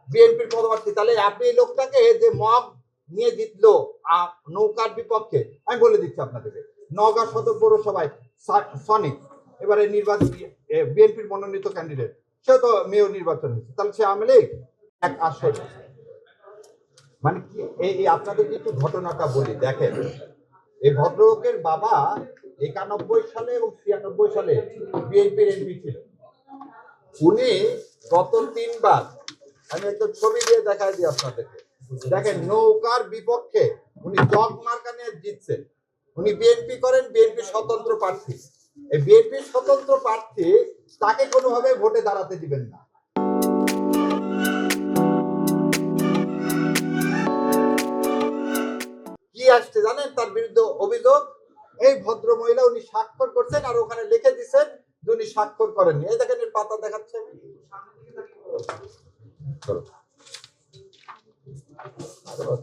বিএনপির পদপ্রার্থী, তাহলে আপনি এই লোকটাকে যে মব নিয়ে জিতলো নৌকার বিপক্ষে, আমি বলে দিচ্ছি আপনাদেরকে, নওগাঁ সদর পৌরসভায় সনিক এবারে নির্বাচন বিএনপির মনোনীত ক্যান্ডিডেট, সেও তো মেয়র নির্বাচন হয়েছে, তাহলে সে আমলে এক আসন। মানে এই আপনাদের কিন্তু ঘটনাটা বলি, দেখেন এই ভদ্রলোকের বাবা 91 সালে এবং 96 সালে বিএনপির এমপি ছিল। উনি গত 3বার, আমি একটা ছবি দিয়ে দেখাই দিই আপনাদেরকে, দেখেন নৌকার বিপক্ষে উনি জগ মার্কা নিয়ে জিতছেন। উনি বিএনপি করেন, বিএনপি স্বতন্ত্র প্রার্থী। এই বিএনপি স্বতন্ত্র প্রার্থী তাকে কোনোভাবে ভোটে দাঁড়াতে দিবেন না। কি আসছে জানেন তার বিরুদ্ধে অভিযোগ? এই ভদ্র মহিলা উনি স্বাক্ষর করছেন আর ওখানে লিখে দিচ্ছেন যে উনি স্বাক্ষর করেননি। এই দেখেন এর পাতা দেখাচ্ছে,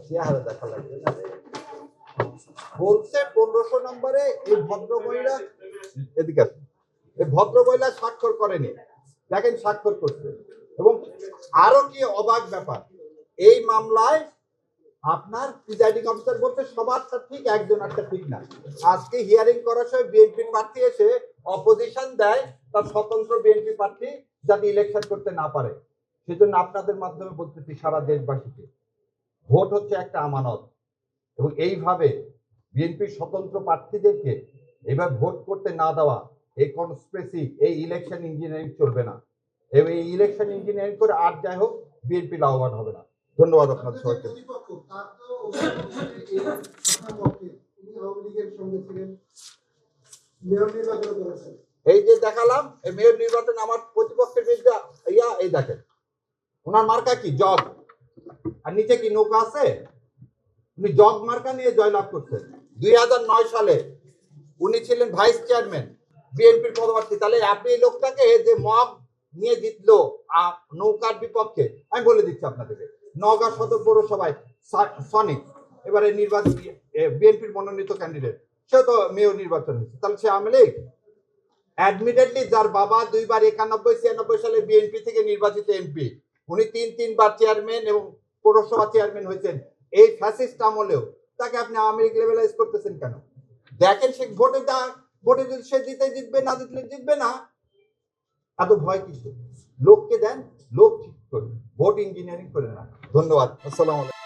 চেহারা দেখা লাগবে না, বলছে 1500 নম্বরে এই ভদ্র মহিলা, এদিকে এই ভদ্র মহিলা স্বাক্ষর করেনি, দেখেন স্বাক্ষর করছে। এবং আরো কি অবাক ব্যাপার, এই মামলায় আপনার প্রিজাইডিং অফিসার বলতে সবারটা ঠিক, একজন একটা ঠিক না। আজকে হিয়ারিং করার সময় বিএনপি প্রার্থী এসে অপোজিশন দেয় তার স্বতন্ত্র বিএনপি প্রার্থী যাতে ইলেকশন করতে না পারে। সেজন্য আপনাদের মাধ্যমে বলতেছি সারা দেশবাসীকে, ভোট হচ্ছে একটা আমানত, এবং এইভাবে বিএনপির স্বতন্ত্র প্রার্থীদেরকে এইভাবে ভোট করতে না দেওয়া, এই কনস্পিরেসি, এই ইলেকশন ইঞ্জিনিয়ারিং চলবে না। এবং এই ইলেকশন ইঞ্জিনিয়ারিং করে আর যাই হোক বিএনপি লাভবান হবে না। ধন্যবাদ আপনাদের সবাইকে। এই যে দেখালাম এই মেয়র নির্বাচন আমার প্রতিপক্ষের বিরুদ্ধে, এই দেখেন ওনার মার্কা কি, জগ, আর নিচে কি নৌকা আছে। উনি জগ মার্কা নিয়ে জয়লাভ করছেন। 2009 সালে উনি ছিলেন ভাইস চেয়ারম্যান, বিএনপির পদপ্রার্থী, তাহলে আপনি এই লোকটাকে যে মব নিয়ে জিতলো নৌকার বিপক্ষে, আমি বলে দিচ্ছি আপনাদেরকে, নওগাঁ সদর পৌরসভায় সনিক এবারে নির্বাচন বিএনপির মনোনীত ক্যান্ডিডেট, সেও তো মেয়র নির্বাচন হয়েছে, তাহলে সে আমলে অ্যাডমিটেডলি যার বাবা 2বার 91-96 সালে বিএনপি থেকে নির্বাচিত এমপি, উনি 3বার চেয়ারম্যান এবং পৌরসভা চেয়ারম্যান হয়েছেন, এই ফ্যাসিস্ট আমলেও তাকে আপনি আওয়ামী লীগ লেভেলাইজ করতেছেন কেন? দেখেন সে ভোটে যদি সে জিতবে, না জিতলে জিতবে না, এত ভয় কিছু। লোককে দেন, লোক ঠিক করবে, ভোট ইঞ্জিনিয়ারিং করে না। ধন্যবাদ, আসসালামু আলাইকুম।